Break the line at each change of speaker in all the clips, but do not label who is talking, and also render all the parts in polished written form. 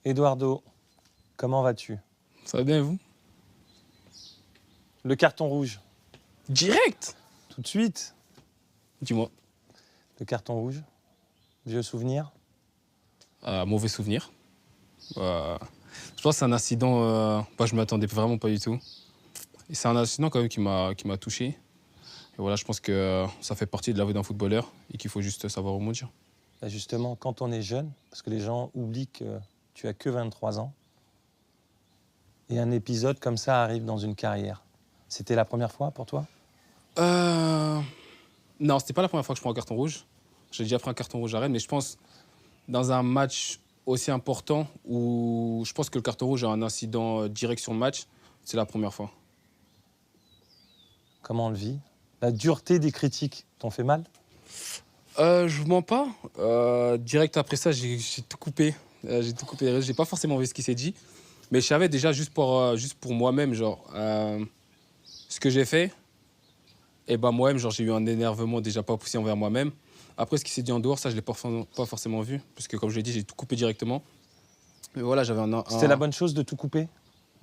Eduardo, comment vas-tu?
Ça va bien et vous?
Le carton rouge,
Direct?
tout de suite.
Dis-moi.
Le carton rouge, vieux souvenir.
Mauvais souvenir. Je pense que c'est un incident, je ne m'attendais vraiment pas du tout. Et c'est un incident quand même qui m'a touché. Et voilà, je pense que ça fait partie de la vie d'un footballeur et qu'il faut juste savoir rebondir.
Bah justement, quand on est jeune, parce que les gens oublient que tu as que 23 ans, et un épisode comme ça arrive dans une carrière. C'était la première fois pour toi?
Non, c'était pas la première fois que je prends un carton rouge. J'ai déjà pris un carton rouge à Rennes, mais je pense dans un match aussi important où je pense que le carton rouge a un incident direct sur le match, c'est la première fois.
Comment on le vit? La dureté des critiques t'ont fait mal?
Je vous mens pas. Direct après ça, j'ai tout coupé. J'ai tout coupé. J'ai pas forcément vu ce qui s'est dit. Mais je savais déjà, juste pour moi-même, ce que j'ai fait, et ben moi-même, j'ai eu un énervement déjà pas poussé envers moi-même. Après, ce qui s'est dit en dehors, ça, je l'ai pas forcément vu. Parce que, comme je l'ai dit, j'ai tout coupé directement. Mais voilà, j'avais
C'était la bonne chose de tout couper?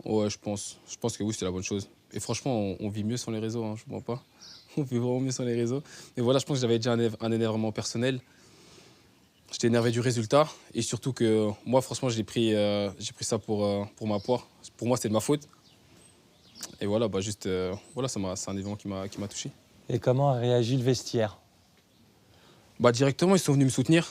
Ouais, je pense. Je pense que oui, c'était la bonne chose. Et franchement, on vit mieux sur les réseaux, hein, je vous mens pas. On vit vraiment mieux sur les réseaux. Mais voilà, je pense que j'avais déjà un énervement personnel. J'étais énervé du résultat et surtout que moi, franchement, j'ai pris ça pour ma poire. Pour moi, c'était de ma faute. Et voilà, voilà, c'est un événement qui m'a touché.
Et comment a réagi le vestiaire?
Directement, ils sont venus me soutenir.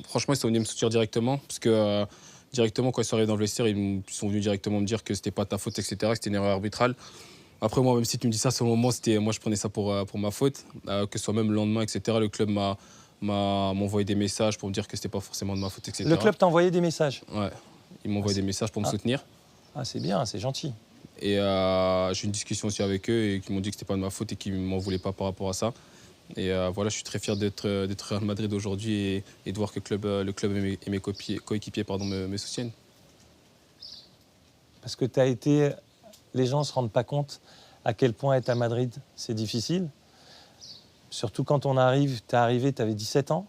Franchement, ils sont venus me soutenir directement parce que directement, quand ils sont arrivés dans le vestiaire, ils sont venus directement me dire que c'était pas ta faute, etc., que c'était une erreur arbitrale. Après, moi, même si tu me dis ça, sur le moment, moi, je prenais ça pour ma faute. Que ce soit même le lendemain, etc., le club m'a envoyé des messages pour me dire que c'était pas forcément de ma faute, etc.
Le club t'a envoyé des messages?
Ouais, ils m'ont envoyé des messages pour me soutenir.
Ah, c'est bien, c'est gentil.
Et j'ai eu une discussion aussi avec eux et qui m'ont dit que c'était pas de ma faute et qu'ils m'en voulaient pas par rapport à ça. Et voilà, je suis très fier d'être Real Madrid aujourd'hui et de voir que le club et mes coéquipiers me soutiennent.
Parce que t'as été... Les gens ne se rendent pas compte à quel point être à Madrid, c'est difficile. Surtout quand on arrive, t'es arrivé, t'avais 17 ans.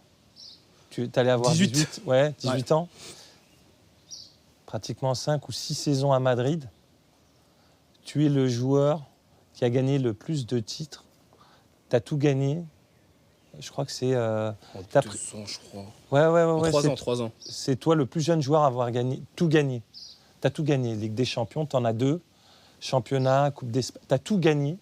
Tu allais avoir 18. Ouais, 18 ans. Pratiquement 5 ou 6 saisons à Madrid. Tu es le joueur qui a gagné le plus de titres. Tu as tout gagné. Je crois que c'est...
2 ans, je crois.
Ouais.
3 ans.
C'est toi le plus jeune joueur à avoir tout gagné. Tu as tout gagné. Ligue des Champions, tu en as 2. Championnat, Coupe d'Espagne. Tu as tout gagné.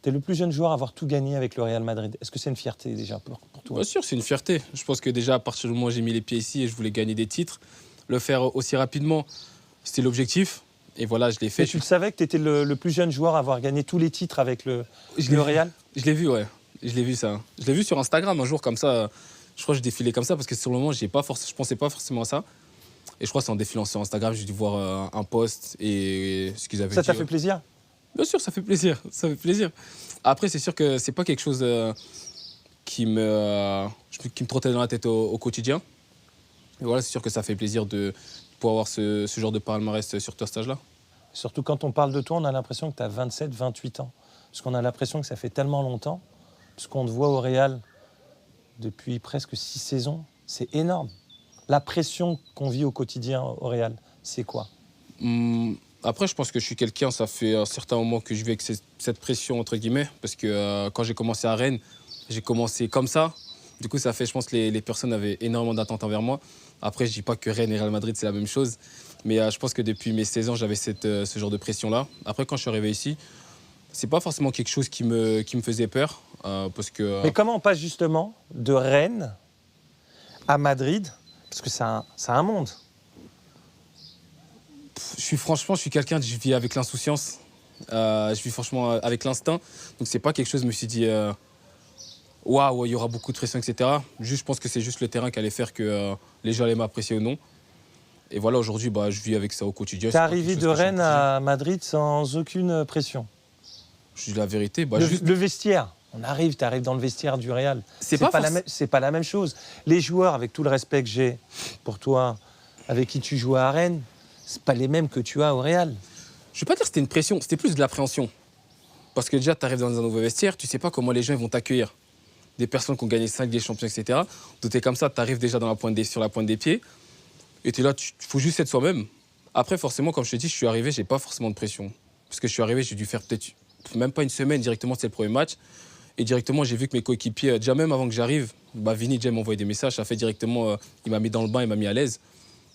Tu es le plus jeune joueur à avoir tout gagné avec le Real Madrid. Est-ce que c'est une fierté déjà pour toi?
Bien sûr, c'est une fierté. Je pense que déjà, à partir du moment où j'ai mis les pieds ici et je voulais gagner des titres, le faire aussi rapidement, c'était l'objectif. Et voilà, je l'ai fait.
Mais tu le savais que tu étais le plus jeune joueur à avoir gagné tous les titres avec le Real?
Je l'ai vu, ouais. Je l'ai vu, ça. Je l'ai vu sur Instagram un jour comme ça. Je crois que je défilais comme ça parce que sur le moment, je pensais pas forcément à ça. Et je crois que c'est en défilant sur Instagram, j'ai dû voir un post et ce qu'ils avaient dit.
Ça t'a fait plaisir?
Bien sûr, ça fait plaisir. Ça fait plaisir. Après, c'est sûr que c'est pas quelque chose qui me trottait dans la tête au quotidien. Et voilà, c'est sûr que ça fait plaisir de pouvoir avoir ce genre de palmarès sur ce stage-là.
Surtout quand on parle de toi, on a l'impression que tu as 27, 28 ans. Parce qu'on a l'impression que ça fait tellement longtemps. Parce qu'on te voit au Real depuis presque 6 saisons. C'est énorme. La pression qu'on vit au quotidien au Real, c'est quoi?
Après, je pense que je suis quelqu'un, ça fait un certain moment que je vis avec cette pression, entre guillemets. Parce que quand j'ai commencé à Rennes, j'ai commencé comme ça. Du coup, ça fait, je pense que les personnes avaient énormément d'attentes envers moi. Après, je dis pas que Rennes et Real Madrid, c'est la même chose. Mais je pense que depuis mes 16 ans, j'avais ce genre de pression-là. Après, quand je suis arrivé ici, c'est pas forcément quelque chose qui me faisait peur. Parce que,
Mais comment on passe justement de Rennes à Madrid? Parce que c'est un monde.
je suis quelqu'un, je vis avec l'insouciance. Je vis franchement avec l'instinct. Donc, c'est pas quelque chose, je me suis dit, waouh, il y aura beaucoup de pression, etc. Juste, je pense que c'est juste le terrain qui allait faire que les gens allaient m'apprécier ou non. Et voilà, aujourd'hui, je vis avec ça au quotidien.
T'es arrivé de Rennes à Madrid sans aucune pression?
Je dis la vérité.
Le vestiaire, tu arrives dans le vestiaire du Real. C'est pas la même chose. Les joueurs, avec tout le respect que j'ai pour toi, avec qui tu jouais à Rennes, c'est pas les mêmes que tu as au Real.
Je vais pas dire que c'était une pression, c'était plus de l'appréhension. Parce que déjà, tu arrives dans un nouveau vestiaire, tu sais pas comment les gens vont t'accueillir. Des personnes qui ont gagné 5 des champions, etc. Donc, t'es comme ça, tu arrives déjà sur la pointe des pieds. Et tu es là, il faut juste être soi-même. Après, forcément, comme je te dis, je suis arrivé, j'ai pas forcément de pression. Parce que je suis arrivé, j'ai dû faire peut-être même pas une semaine directement, c'était le premier match. Et directement, j'ai vu que mes coéquipiers, déjà même avant que j'arrive, Vini déjà m'a envoyé des messages, ça fait directement, il m'a mis dans le bain, il m'a mis à l'aise.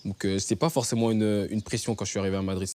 Donc, c'était pas forcément une pression quand je suis arrivé à Madrid.